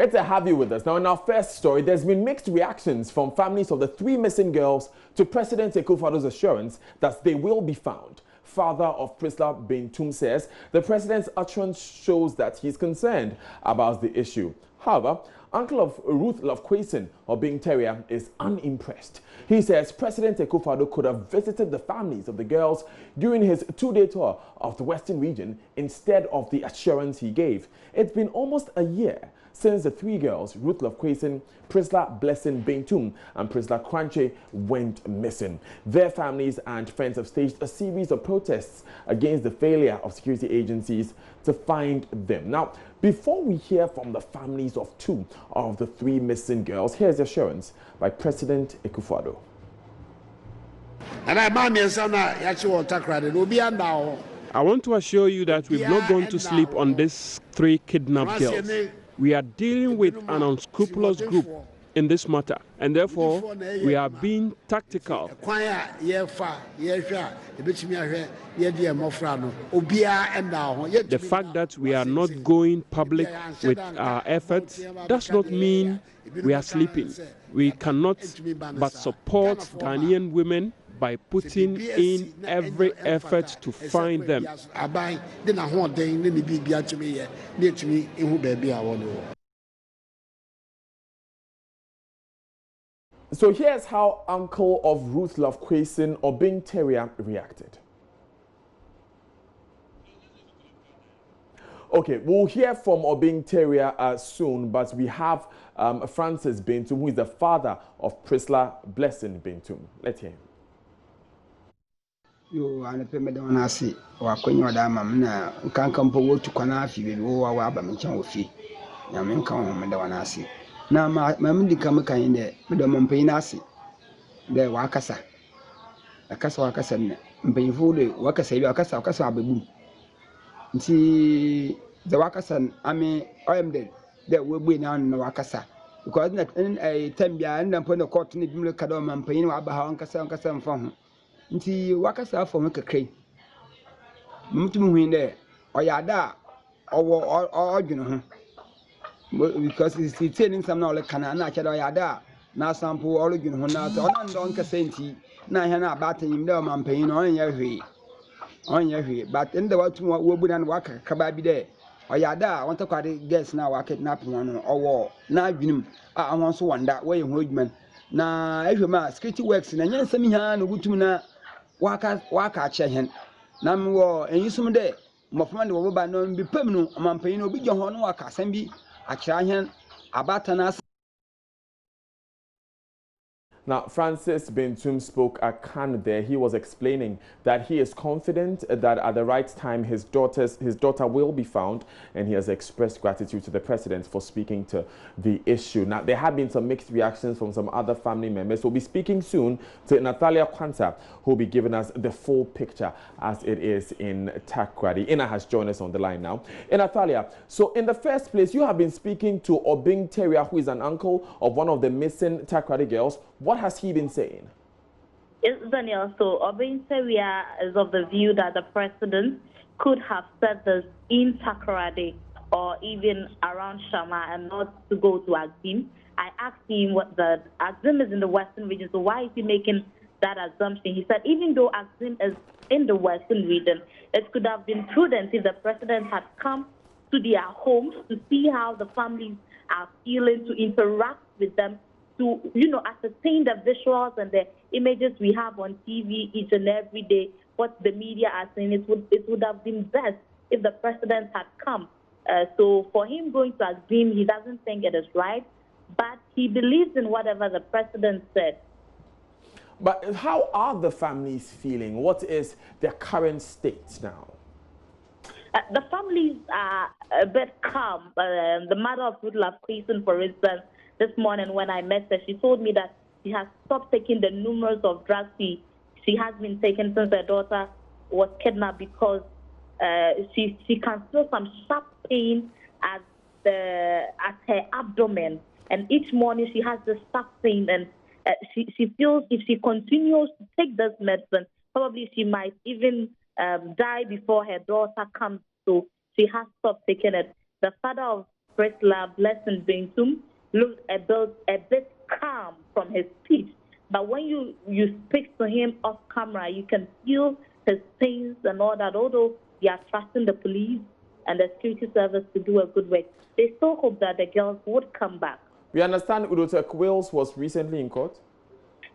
Great to have you with us. Now, in our first story, there's been mixed reactions from families of the 3 missing girls to President Akufo-Addo's assurance that they will be found. Father of Prisla Bentum says the president's utterance shows that he's concerned about the issue. However, uncle of Ruth Love-Quayson of Bing Terrier is unimpressed. He says President Akufo-Addo could have visited the families of the girls during his 2-day tour of the Western region instead of the assurance he gave. It's been almost a year since the 3 girls, Ruth Love-Quayson, Prisla Blessing Bentum, and Prisla Kranche, went missing. Their families and friends have staged a series of protests against the failure of security agencies to find them. Now, before we hear from the families of 2 of the 3 missing girls, here's the assurance by President Akufo-Addo. I want to assure you that we've not gone to sleep on these 3 kidnapped girls. We are dealing with an unscrupulous group in this matter, and therefore we are being tactical. The fact that we are not going public with our efforts does not mean we are sleeping. We cannot but support Ghanaian women by putting in every effort to find them. So here's how uncle of Ruth Love-Quayson of Bing Terrier reacted. Okay, we'll hear from Obing Terrier soon, but we have Francis Bentum, who is the father of Prisla Blessing Bentum. Let's hear him. Yo, and the medal I see, or Queen or Damna, can't come forward to Quanafi, baby, or Abamichan with fee. Yamin come medal I see. Now, my mammy come kind there, Madame Painasi. There, Wakasa. A casa Wakasa, and pay for the Wakasa, Wakasa, baboon. See the Wakasan, I mean, I am dead. That will be now in the Wakasa. Because not in a Tambia and upon the court in the Cadom and Pain, Abaha, Cassan from. Nti wakasa for make a crane. Mutum win there. Or yada or because it's telling some now like canana yada. Na sample all you know now on don't senti. Na hana batting him down man paying on your way. On your way. But in the what would and waka kababi there. Or yada, I want to call it guess now I kidnap one or war. Now you I want to wonder where you woodman. Na every man security works in a young semi hand would waka chehen. Nam war and you some day. Mofman will by no be permanent, man paying no big horn waka, sembi, a chahan, a batanas. Now, Francis Bentum spoke at Cannes there. He was explaining that he is confident that at the right time his daughter will be found, and he has expressed gratitude to the president for speaking to the issue. Now, there have been some mixed reactions from some other family members. We'll be speaking soon to Natalia Quanta, who will be giving us the full picture as it is in Takoradi. Ina has joined us on the line now. Natalia, so in the first place, you have been speaking to Obing Terrier, who is an uncle of one of the missing Takoradi girls. What has he been saying? Yes, Daniel. So Obing Terrier is of the view that the president could have said this in Takoradi or even around Shama and not to go to Axim. I asked him what the Axim is in the Western region, so why is he making that assumption? He said even though Axim is in the Western region, it could have been prudent if the president had come to their homes to see how the families are feeling, to interact with them, to, ascertain the visuals and the images we have on TV each and every day, what the media are saying. It would have been best if the president had come. So for him going to Axim, he doesn't think it is right, but he believes in whatever the president said. But how are the families feeling? What is their current state now? The families are a bit calm. The mother of Ruth Love-Quayson, for instance, this morning when I met her, she told me that she has stopped taking the numerous of drugs she has been taking since her daughter was kidnapped because she can feel some sharp pain at her abdomen, and each morning she has this sharp pain, and she feels if she continues to take this medicine, probably she might even die before her daughter comes. So she has stopped taking it. The father of Priscilla Blessing Bentum looked a bit calm from his speech. But when you speak to him off camera, you can feel his pains and all that. Although they are trusting the police and the security service to do a good work, they still hope that the girls would come back. We understand Udotek Wills was recently in court?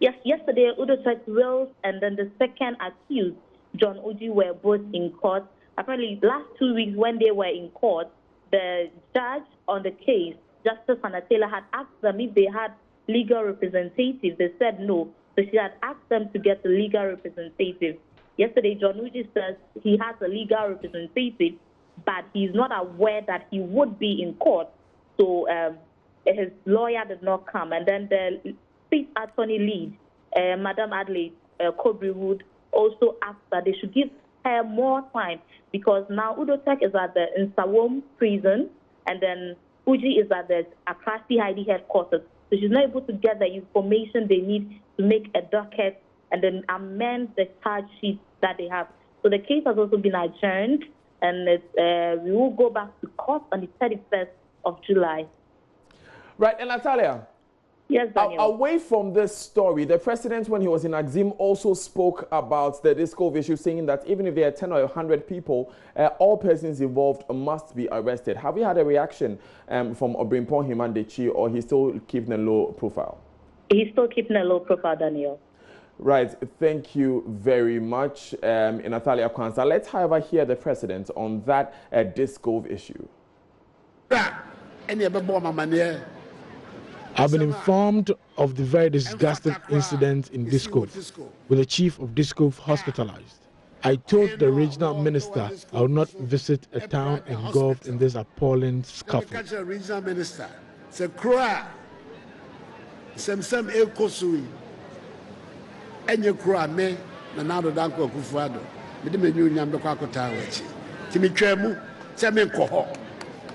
Yes, yesterday Udotek Wills and then the second accused, John Uji, were both in court. Apparently, last 2 weeks when they were in court, the judge on the case, Justice Hannah Taylor, had asked them if they had legal representative. They said no. So she had asked them to get a legal representative. Yesterday, John Uji says he has a legal representative, but he's not aware that he would be in court. So his lawyer did not come. And then the state attorney lead, Madam Adelaide Kobri Wood, also asked that they should give her more time because now Udotek is at the Nsawam prison and then Uji is at the Accra CID headquarters. So she's not able to get the information they need to make a docket and then amend the charge sheet that they have. So the case has also been adjourned and we will go back to court on the 31st of July. Right, and Natalia. Yes, Daniel. Away from this story, the president, when he was in Axim, also spoke about the disco issue, saying that even if there are 10 or 100 people, all persons involved must be arrested. Have you had a reaction from Obrimpon Himandechi, or he's still keeping a low profile? He's still keeping a low profile, Daniel. Right, thank you very much, Natalia Kwanzaa. Let's, however, hear the president on that disco issue. I've been informed of the very disgusting incident in Discove, with the chief of Discove hospitalized. I told the regional minister I would not visit a town engulfed in this appalling scuffle. Regional minister, se croix, sem ekosui, enye croix me na nado danko kufuado. Me de menyu nyam de kwakota wachi. Ti mi twemu, se me nkoho.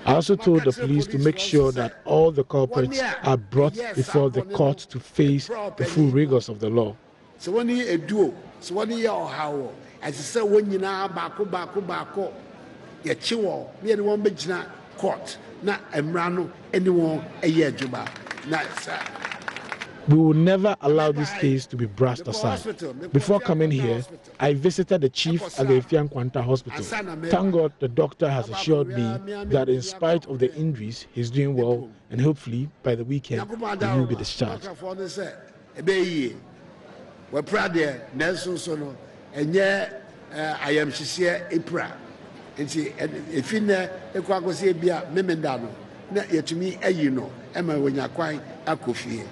I also told the police to make sure that all the culprits are brought before the court to face the full rigors of the law. So when you do, so when you are how, as you say, when you now bako, you chill, me and one big court, not Emrano, anyone a year juba. We will never allow this case to be brushed aside. Before coming here, I visited the chief at the Efian Kwanta Hospital. Thank God the doctor has assured me that in spite of the injuries, he's doing well, and hopefully by the weekend he will be discharged. We're proud there, Nelson Sono, and yeah, I am Shisia Ipra. And see, if in there, the Quacosia Bia, Memendano, not yet to me, you know, Emma, when you're quite a coffee.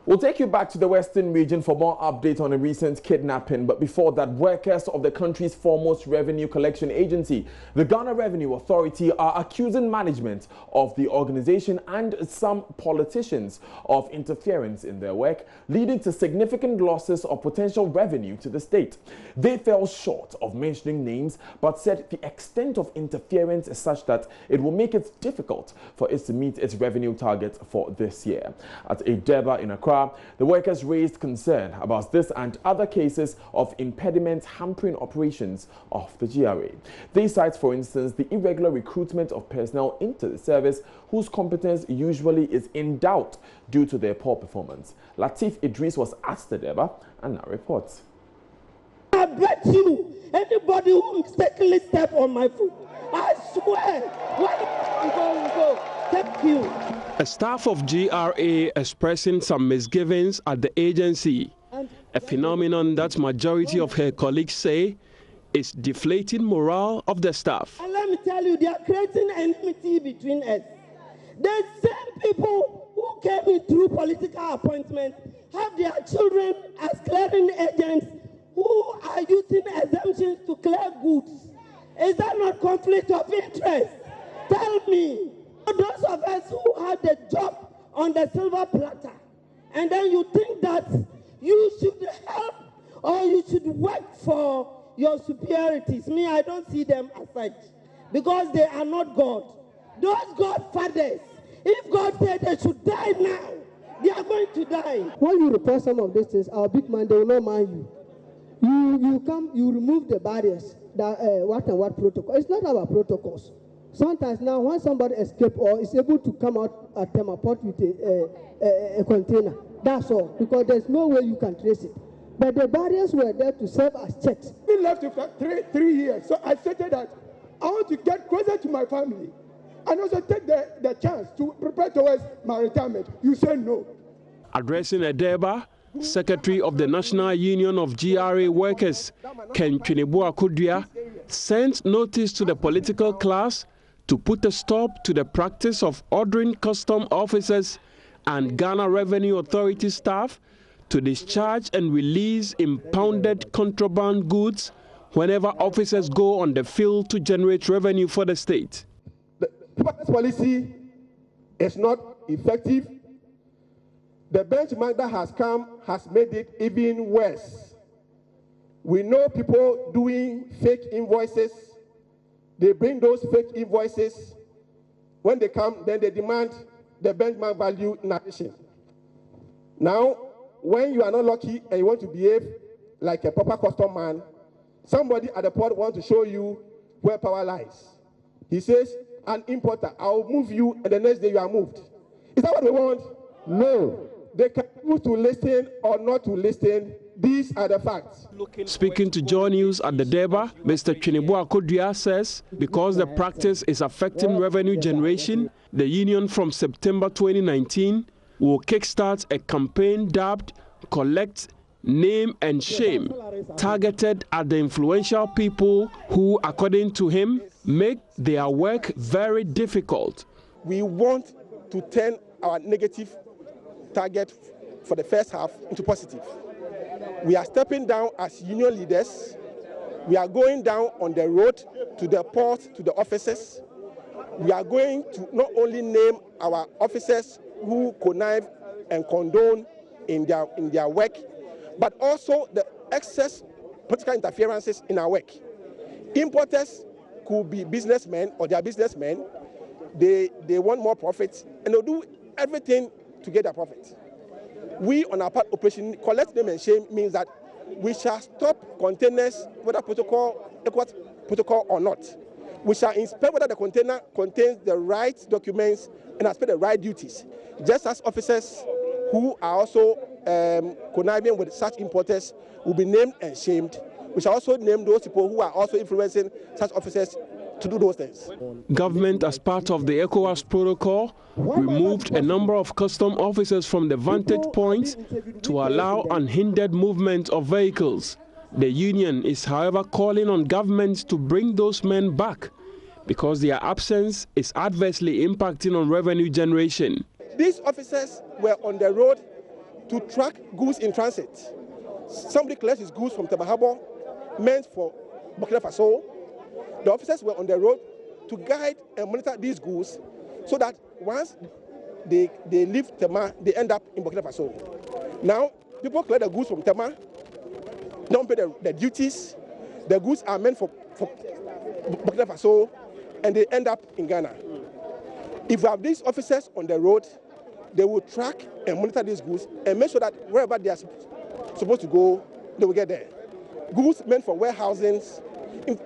We'll take you back to the Western region for more updates on a recent kidnapping. But before that, workers of the country's foremost revenue collection agency, the Ghana Revenue Authority, are accusing management of the organization and some politicians of interference in their work, leading to significant losses of potential revenue to the state. They fell short of mentioning names, but said the extent of interference is such that it will make it difficult for it to meet its revenue target for this year. At a Deba in Accra, the workers raised concern about this and other cases of impediment hampering operations of the GRA. They cite, for instance, the irregular recruitment of personnel into the service whose competence usually is in doubt due to their poor performance. Latif Idris was asked the Deba and now reports. I bet you, anybody who mistakenly step on my foot, I swear, go. Thank you. A staff of GRA expressing some misgivings at the agency, a phenomenon that majority of her colleagues say is deflating morale of the staff. And let me tell you, they are creating enmity between us. The same people who came in through political appointments have their children as clearing agents who are using exemptions to clear goods. Is that not conflict of interest? Tell me. Those of us who had the job on the silver platter, and then you think that you should help or you should work for your superiorities. Me, I don't see them as such, because they are not God. Those godfathers, if God said they should die now, they are going to die. When you report some of these things, our big man, they will not mind you. You come, you remove the barriers, that what and what protocol. It's not our protocols. Sometimes now, when somebody escapes or is able to come out at Temaport with a container, that's all, because there's no way you can trace it. But the barriers were there to serve as checks. We left for 3 years, so I stated that I want to get closer to my family and also take the chance to prepare towards my retirement. You say no. Addressing Edeba, Secretary of the National Union of GRA Workers, Ken Twinebua Kudria, sent notice to the political class to put a stop to the practice of ordering custom officers and Ghana Revenue Authority staff to discharge and release impounded contraband goods whenever officers go on the field to generate revenue for the state. The policy is not effective. The benchmark that has come has made it even worse. We know people doing fake invoices. They bring those fake invoices. When they come, then they demand the benchmark value in addition. Now, when you are not lucky and you want to behave like a proper custom man, somebody at the port wants to show you where power lies. He says, an importer, I'll move you, and the next day you are moved. Is that what we want? No. They can choose to listen or not to listen. These are the facts. Speaking to Joy News at the Deba, Mr. Twinebua Kudria says because the practice is affecting revenue generation, the union from September 2019 will kickstart a campaign dubbed Collect, Name and Shame, targeted at the influential people who, according to him, make their work very difficult. We want to turn our negative target for the first half into positive. We are stepping down as union leaders. We are going down on the road to the port, to the offices. We are going to not only name our officers who connive and condone in their work, but also the excess political interferences in our work. Importers could be businessmen or they are businessmen. They want more profits and they'll do everything to get their profit. We on our part operation Collect, Name and Shame means that we shall stop containers, whether protocol or not. We shall inspect whether the container contains the right documents and has paid the right duties. Just as officers who are also conniving with such importers will be named and shamed, we shall also name those people who are also influencing such officers to do those things. Government, as part of the ECOWAS protocol, removed a number of custom officers from the vantage points to allow unhindered movement of vehicles. The union is, however, calling on governments to bring those men back because their absence is adversely impacting on revenue generation. These officers were on the road to track goods in transit. Somebody collects his goods from Temahabo, meant for Burkina Faso. The officers were on the road to guide and monitor these goods so that once they leave Tema, they end up in Burkina Faso. Now, people collect the goods from Tema, don't pay the duties. The goods are meant for Burkina Faso, and they end up in Ghana. If we have these officers on the road, they will track and monitor these goods and make sure that wherever they are supposed to go, they will get there. Goods meant for warehousings.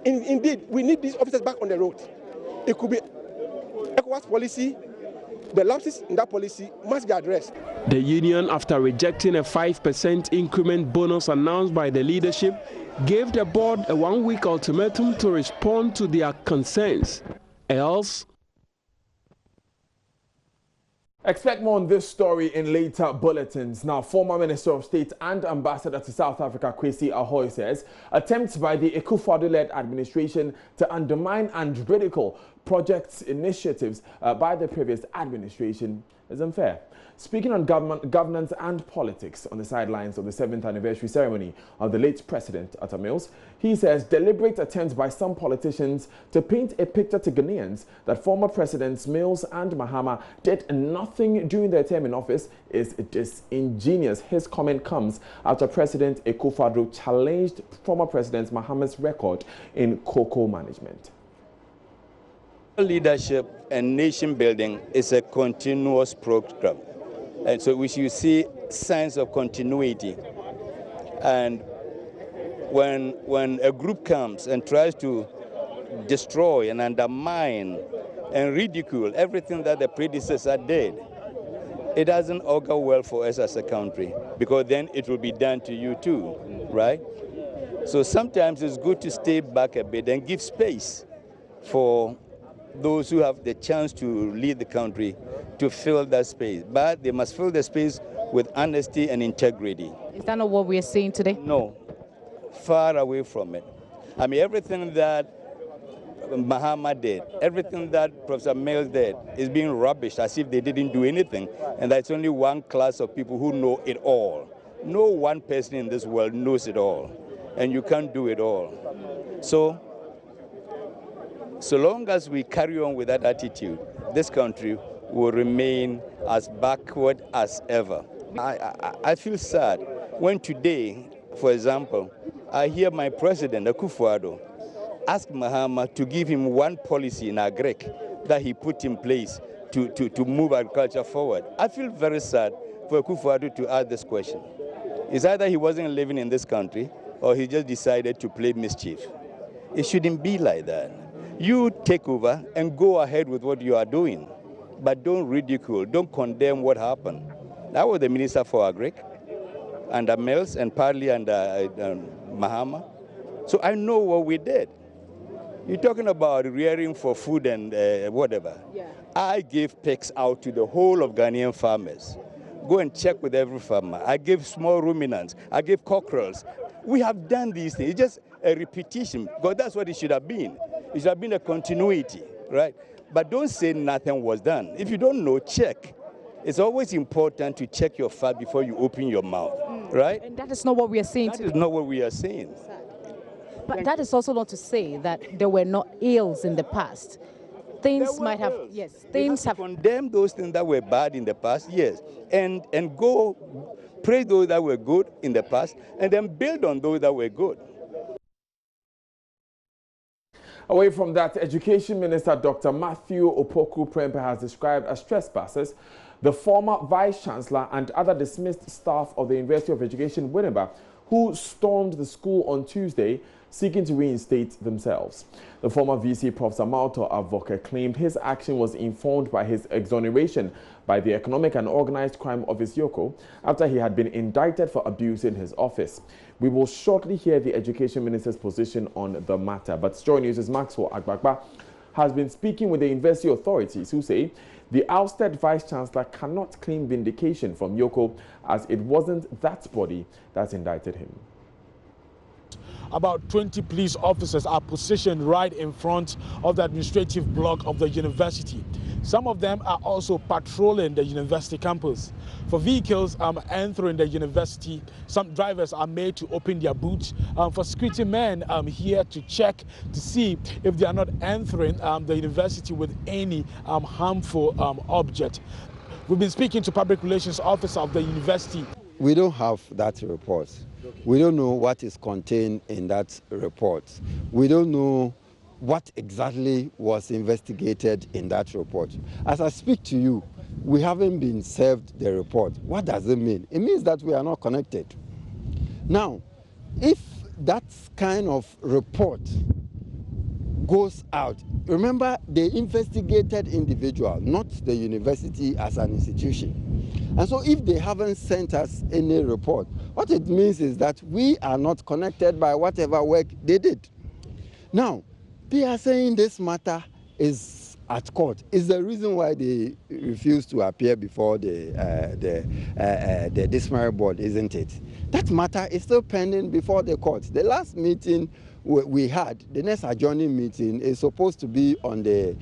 Indeed, we need these officers back on the road. It could be ECOWAS policy. The lapses in that policy must be addressed. The union, after rejecting a 5% increment bonus announced by the leadership, gave the board a 1-week ultimatum to respond to their concerns. Else, expect more on this story in later bulletins. Now, former Minister of State and Ambassador to South Africa, Kwesi Ahoy, says attempts by the Akufo-Addo-led administration to undermine and ridicule projects initiatives by the previous administration is unfair. Speaking on governance and politics on the sidelines of the 7th anniversary ceremony of the late President Atta Mills, he says deliberate attempts by some politicians to paint a picture to Ghanaians that former Presidents Mills and Mahama did nothing during their term in office is disingenuous. His comment comes after President Akufo-Addo challenged former President Mahama's record in cocoa management. Leadership and nation building is a continuous program. And so we should see signs of continuity. And when a group comes and tries to destroy and undermine and ridicule everything that the predecessor did, it doesn't augur well for us as a country, because then it will be done to you too, right? So sometimes it's good to stay back a bit and give space for those who have the chance to lead the country to fill that space. But they must fill the space with honesty and integrity. Is that not what we are seeing today? No, far away from it. I mean, everything that Mahama did, everything that Professor Mills did is being rubbished as if they didn't do anything, and that's only one class of people who know it all. No one person in this world knows it all, and you can't do it all. So long as we carry on with that attitude, this country will remain as backward as ever. I feel sad when today, for example, I hear my president, Akufo-Addo, ask Mahama to give him one policy in agric that he put in place to move agriculture forward. I feel very sad for Akufo-Addo to ask this question. It's either he wasn't living in this country or he just decided to play mischief. It shouldn't be like that. You take over and go ahead with what you are doing, but don't ridicule, don't condemn what happened. I was the Minister for Agric under Mills and partly under Mahama. So I know what we did. You're talking about rearing for food and whatever. Yeah. I gave pigs out to the whole of Ghanaian farmers. Go and check with every farmer. I gave small ruminants. I gave cockerels. We have done these things. It's just a repetition, because that's what it should have been. It should have been a continuity, right? But don't say nothing was done. If you don't know, check. It's always important to check your fact before you open your mouth, right? And that is not what we are saying today. That is not what we are saying. But that is also not to say that there were not ills in the past. Things might have, yes, things have condemned those things that were bad in the past, yes, and go praise those that were good in the past, and then build on those that were good. Away from that, Education Minister Dr. Matthew Opoku Prempeh has described as trespassers the former Vice-Chancellor and other dismissed staff of the University of Education, Winneba, who stormed the school on Tuesday, seeking to reinstate themselves. The former VC, Professor Malto Avoka, claimed his action was informed by his exoneration by the Economic and Organized Crime Office, YOCO, after he had been indicted for abusing his office. We will shortly hear the Education Minister's position on the matter. But Joy News' Maxwell Agbagba has been speaking with the university authorities, who say the ousted Vice-Chancellor cannot claim vindication from YOCO, as it wasn't that body that indicted him. About 20 police officers are positioned right in front of the administrative block of the university. Some of them are also patrolling the university campus. For vehicles entering the university, some drivers are made to open their boots. For security men here to check to see if they are not entering the university with any harmful object. We've been speaking to public relations officer of the university. We don't have that report. We don't know what is contained in that report. We don't know what exactly was investigated in that report. As I speak to you, we haven't been served the report. What does it mean? It means that we are not connected. Now, if that kind of report goes out, remember the investigated individual, not the university as an institution. And so if they haven't sent us any report, what it means is that we are not connected by whatever work they did. Now, they are saying this matter is at court. It's the reason why they refuse to appear before the disciplinary board, isn't it? That matter is still pending before the court. The last meeting we had, the next adjourning meeting, is supposed to be on the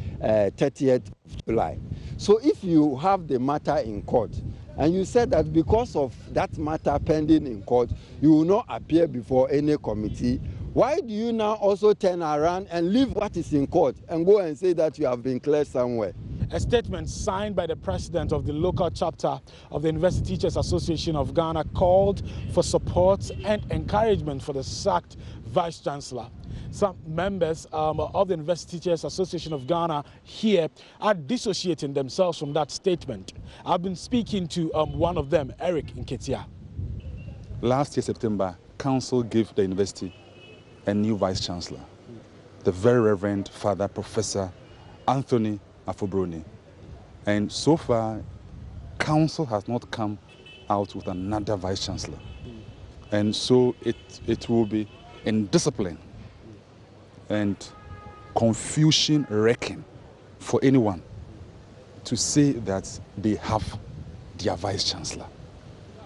30th of July. So if you have the matter in court, and you said that because of that matter pending in court, you will not appear before any committee, why do you now also turn around and leave what is in court and go and say that you have been cleared somewhere? A statement signed by the president of the local chapter of the University Teachers Association of Ghana called for support and encouragement for the sacked Vice-Chancellor. Some members of the University Teachers Association of Ghana here are dissociating themselves from that statement. I've been speaking to one of them, Eric Nketia. Last year, September, Council gave the university a new Vice-Chancellor, the very Reverend Father Professor Anthony Afobroni. And so far, council has not come out with another vice-chancellor. And so it will be indiscipline and confusion wrecking for anyone to say that they have their vice-chancellor,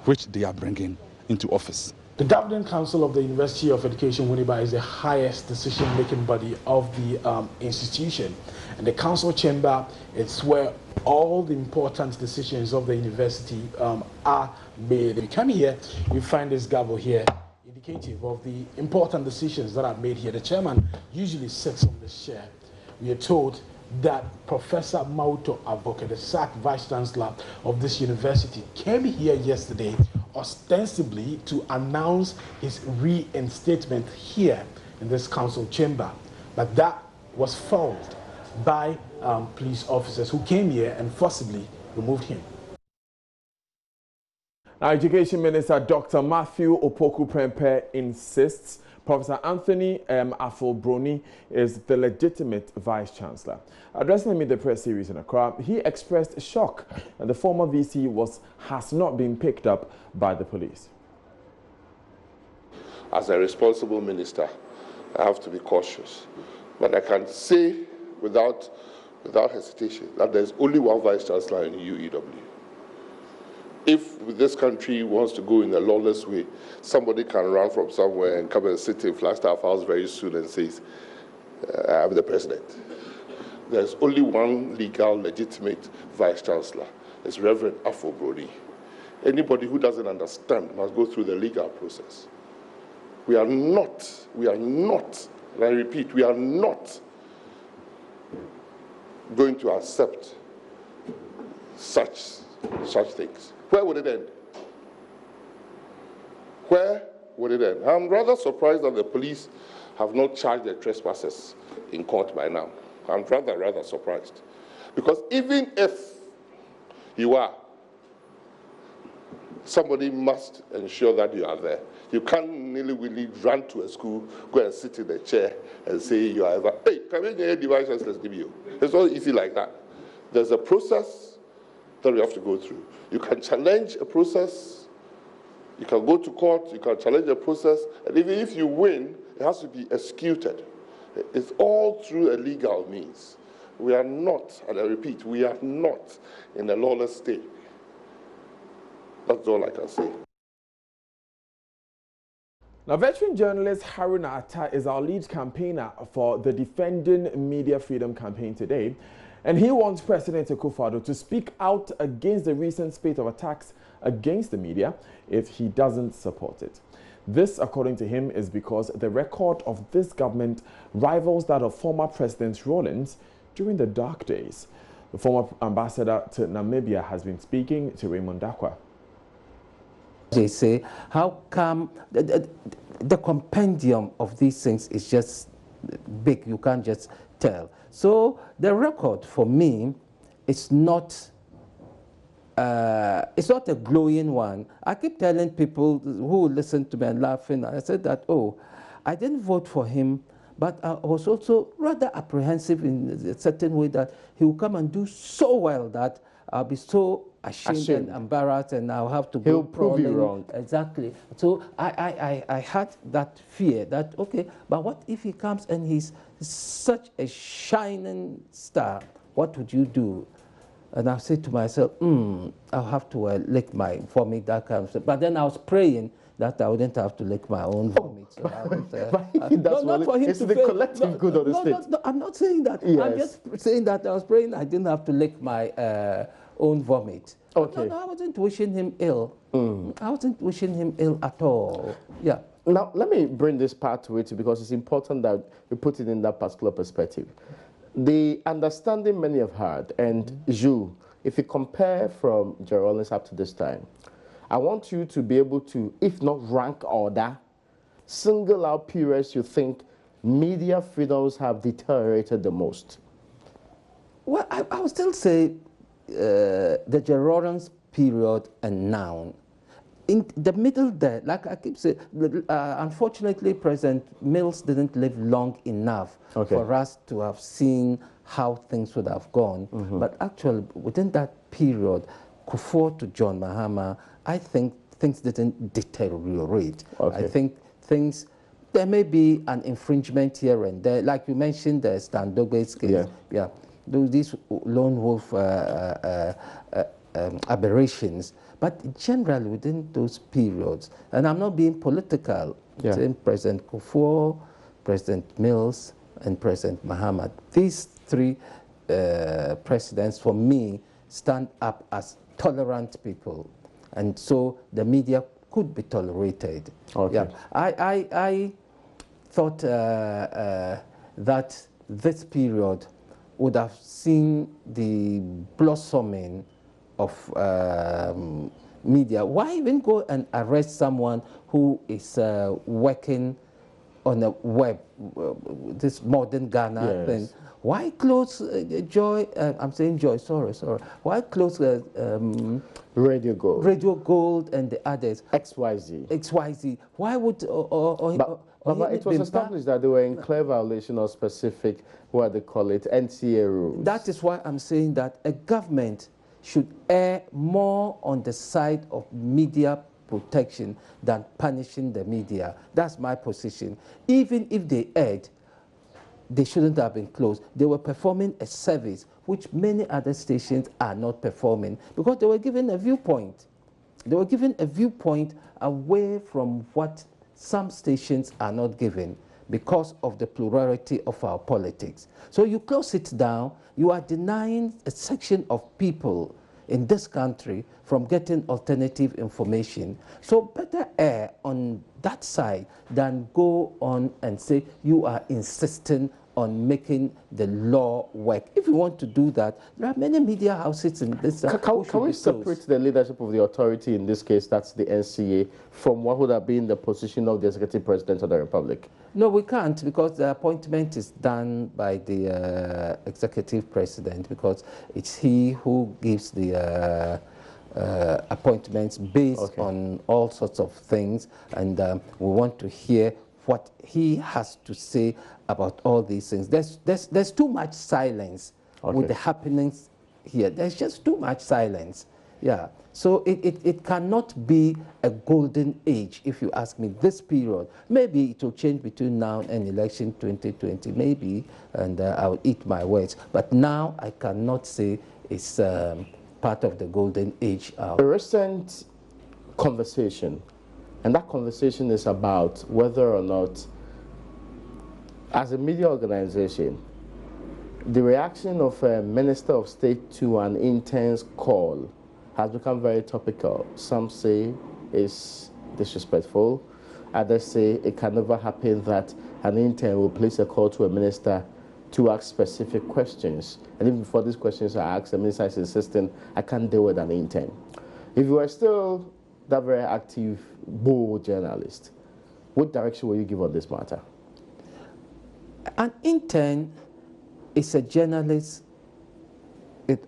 which they are bringing into office. The Governing Council of the University of Education, Winneba, is the highest decision-making body of the institution. And the council chamber is where all the important decisions of the university are made. If you come here, you find this gavel here, indicative of the important decisions that are made here. The chairman usually sits on this chair. We are told that Professor Mauto Avoke, the SAC Vice-Chancellor of this university, came here yesterday ostensibly to announce his reinstatement here in this council chamber. But that was foiled by police officers who came here and forcibly removed him. Now, Education Minister Dr. Matthew Opoku-Prempeh insists Professor Anthony Afobroni is the legitimate Vice-Chancellor. Addressing him in the press series in Accra, he expressed shock that the former VC has not been picked up by the police. As a responsible minister, I have to be cautious. But I can say without hesitation that there's only one Vice-Chancellor in UEW. If this country wants to go in a lawless way, somebody can run from somewhere and come and sit in Flagstaff House very soon and says, I'm the president. There's only one legal, legitimate Vice-Chancellor. It's Reverend Afobroni. Anybody who doesn't understand must go through the legal process. We are not, and I repeat, we are not going to accept such things. Where would it end? Where would it end? I'm rather surprised that the police have not charged the trespassers in court by now. I'm rather surprised. Because even if you are, somebody must ensure that you are there. You can't nilly-willy run to a school, go and sit in a chair and say you are ever, hey, can we get a device? Let's give you. It's not easy like that. There's a process that we have to go through. You can challenge a process, you can go to court, you can challenge a process, and even if you win, it has to be executed. It's all through a legal means. We are not, and I repeat, we are not in a lawless state. That's all I can say. Now, veteran journalist Haruna Atta is our lead campaigner for the Defending Media Freedom campaign today. And he wants President Akufo-Addo to speak out against the recent spate of attacks against the media if he doesn't support it. This, according to him, is because the record of this government rivals that of former President Rawlings during the dark days. The former ambassador to Namibia has been speaking to Raymond Dakwa. They say, how come the compendium of these things is just big, you can't just tell. So the record for me is not a glowing one. I keep telling people who listen to me and laughing, I said that, oh, I didn't vote for him, but I was also rather apprehensive in a certain way that he will come and do so well that I'll be so ashamed and embarrassed, and I'll have to go. He'll prove you wrong. Exactly. So I had that fear that, okay, but what if he comes and he's such a shining star? What would you do? And I said to myself, I'll have to lick my vomit, that kind of stuff. But then I was praying that I wouldn't have to lick my own vomit. So not for him. It's the collective good of the state. No, I'm not saying that. Yes. I'm just saying that I was praying I didn't have to lick my own vomit. Okay. No, I wasn't wishing him ill. I wasn't wishing him ill at all. Yeah. Now, let me bring this part to it because it's important that you put it in that particular perspective. The understanding many have had, and you, if you compare from Rawlings up to this time, I want you to be able to, if not rank order, single out periods you think media freedoms have deteriorated the most. Well, I would still say the Rawlings period and now. in the middle there, like I keep saying, unfortunately, President Mills didn't live long enough for us to have seen how things would have gone. But actually, within that period, Kufuor to John Mahama, I think things didn't deteriorate. I think things, there may be an infringement here and there. Like you mentioned, the Stan Dogbe's case. These lone wolf aberrations. But generally, within those periods, and I'm not being political, saying President Kufuor, President Mills, and President Mahama, these three presidents, for me, stand up as tolerant people. And so the media could be tolerated. I thought that this period would have seen the blossoming of media. Why even go and arrest someone who is working on the web, this modern Ghana thing? Why close Joy, I'm saying Joy, sorry. Why close Radio Gold? Radio Gold and the others. XYZ. Why would... But it was established that they were in clear violation of specific, what they call it, NCA rules. That is why I'm saying that a government should err more on the side of media protection than punishing the media. That's my position. Even if they erred, they shouldn't have been closed. They were performing a service which many other stations are not performing because they were given a viewpoint. They were given a viewpoint away from what some stations are not given because of the plurality of our politics. So you close it down, you are denying a section of people in this country from getting alternative information. So better err on that side than go on and say you are insisting on making the law work. If you want to do that, there are many media houses in this country. Can we separate the leadership of the authority, in this case, that's the NCA, from what would have been the position of the executive president of the Republic? No, we can't, because the appointment is done by the executive president, because it's he who gives the appointments based on all sorts of things, and we want to hear what he has to say about all these things. There's too much silence with the happenings here. There's just too much silence. Yeah. So it cannot be a golden age, if you ask me, this period. Maybe it will change between now and election 2020, maybe, and I'll eat my words. But now I cannot say it's part of the golden age. A recent conversation, and that conversation is about whether or not, as a media organization, the reaction of a Minister of State to an intern's call has become very topical. Some say it's disrespectful. Others say it can never happen that an intern will place a call to a minister to ask specific questions. And even before these questions are asked, the minister is insisting, I can't deal with an intern. If you were still that very active, bold journalist, what direction will you give on this matter? An intern is a journalist,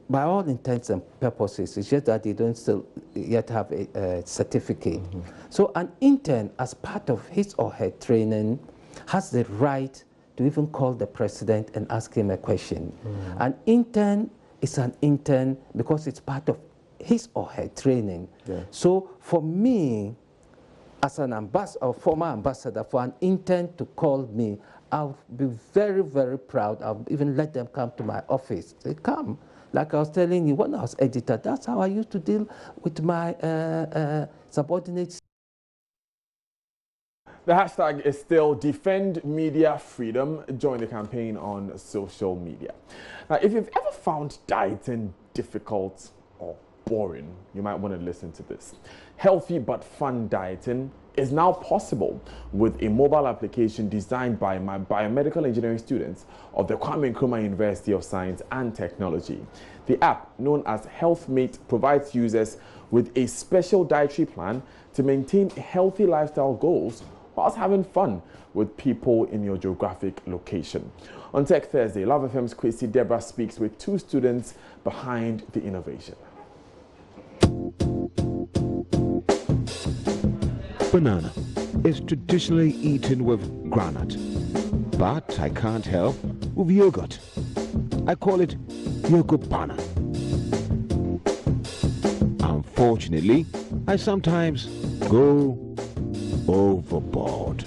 by all intents and purposes. It's just that they don't still yet have a certificate. So an intern, as part of his or her training, has the right to even call the president and ask him a question. An intern is an intern because it's part of his or her training. So for me, as an ambassador, or former ambassador, for an intern to call me, I'll be very, very proud. I'll even let them come to my office. They come. Like I was telling you, when I was editor, that's how I used to deal with my subordinates. The hashtag is still Defend Media Freedom. Join the campaign on social media. Now, if you've ever found dieting difficult or boring, you might want to listen to this. Healthy but fun dieting is now possible with a mobile application designed by my biomedical engineering students of the Kwame Nkrumah University of Science and Technology. The app, known as HealthMate, provides users with a special dietary plan to maintain healthy lifestyle goals whilst having fun with people in your geographic location. On Tech Thursday, Love FM's Kwesi Deborah speaks with two students behind the innovation. Banana is traditionally eaten with granite, but I can't help with yogurt. I call it yogurt banana. Unfortunately, I sometimes go overboard.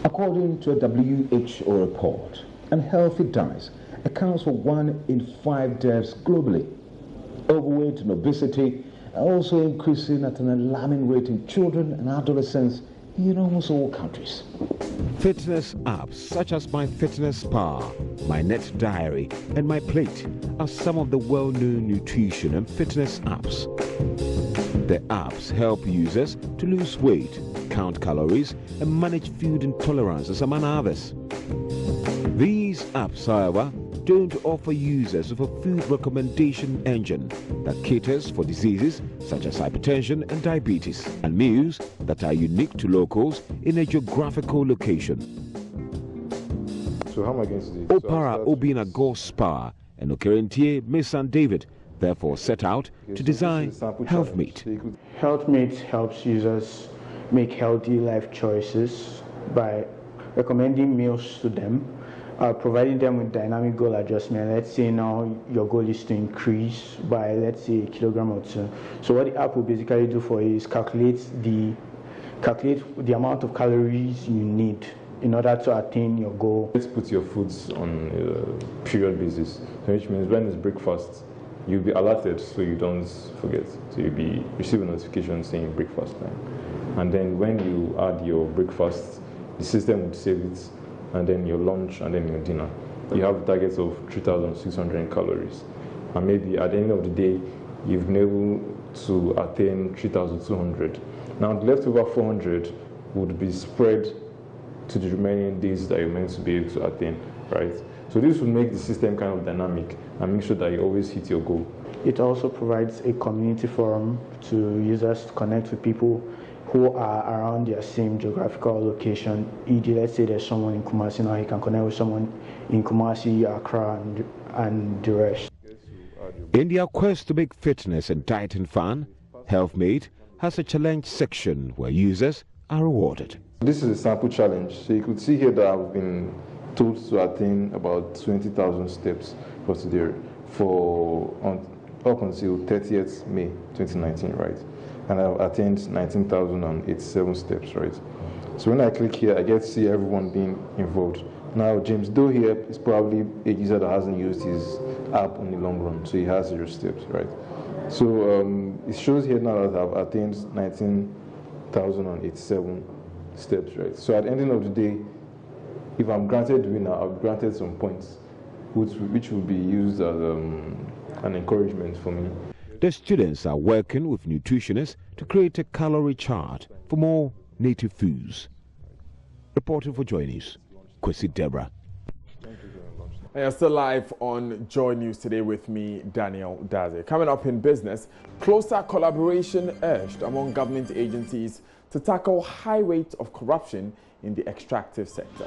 According to a WHO report, unhealthy diet accounts for 1 in 5 deaths globally. Overweight and obesity are also increasing at an alarming rate in children and adolescents in almost all countries. Fitness apps such as My Fitness Pal, My Net Diary, and My Plate are some of the well-known nutrition and fitness apps. The apps help users to lose weight, count calories, and manage food intolerances, among others. These apps, however, don't offer users with a food recommendation engine that caters for diseases such as hypertension and diabetes, and meals that are unique to locals in a geographical location. So how am I going to do it? Opara Obina Go Spa and Okerentie Mason David therefore set out to design HealthMate. HealthMate helps users make healthy life choices by recommending meals to them, providing them with dynamic goal adjustment. Let's say now your goal is to increase by, let's say, a kilogram or 2. So what the app will basically do for you is calculate the amount of calories you need in order to attain your goal. Let's put your foods on a period basis, which means when it's breakfast, you'll be alerted so you don't forget. So you'll be receiving a notification saying breakfast time. And then when you add your breakfast, the system would save it, and then your lunch, and then your dinner. You have targets of 3,600 calories. And maybe at the end of the day, you've been able to attain 3,200. Now the leftover 400 would be spread to the remaining days that you're meant to be able to attain, right? So this will make the system kind of dynamic and make sure that you always hit your goal. It also provides a community forum to users to connect with people who are around their same geographical location. E.g., let's say there's someone in Kumasi, now he can connect with someone in Kumasi, Accra, and the rest. In their quest to make fitness and dieting fun, HealthMate has a challenge section where users are rewarded. This is a sample challenge. So you could see here that I've been told to attain about 20,000 steps for today, up until 30th May 2019, right? And I've attained 19,087 steps, right? So when I click here, I get to see everyone being involved. Now, James Doe here is probably a user that hasn't used his app in the long run, so he has 0 steps, right? So it shows here now that I've attained 19,087 steps, right? So at the end of the day, if I'm granted winner, I'll be granted some points, which will be used as an encouragement for me. The students are working with nutritionists to create a calorie chart for more native foods. Reporting for Joy News, Kwesi Deborah. And you're still live on Joy News today with me, Daniel Daze. Coming up in business, closer collaboration urged among government agencies to tackle high rate of corruption in the extractive sector.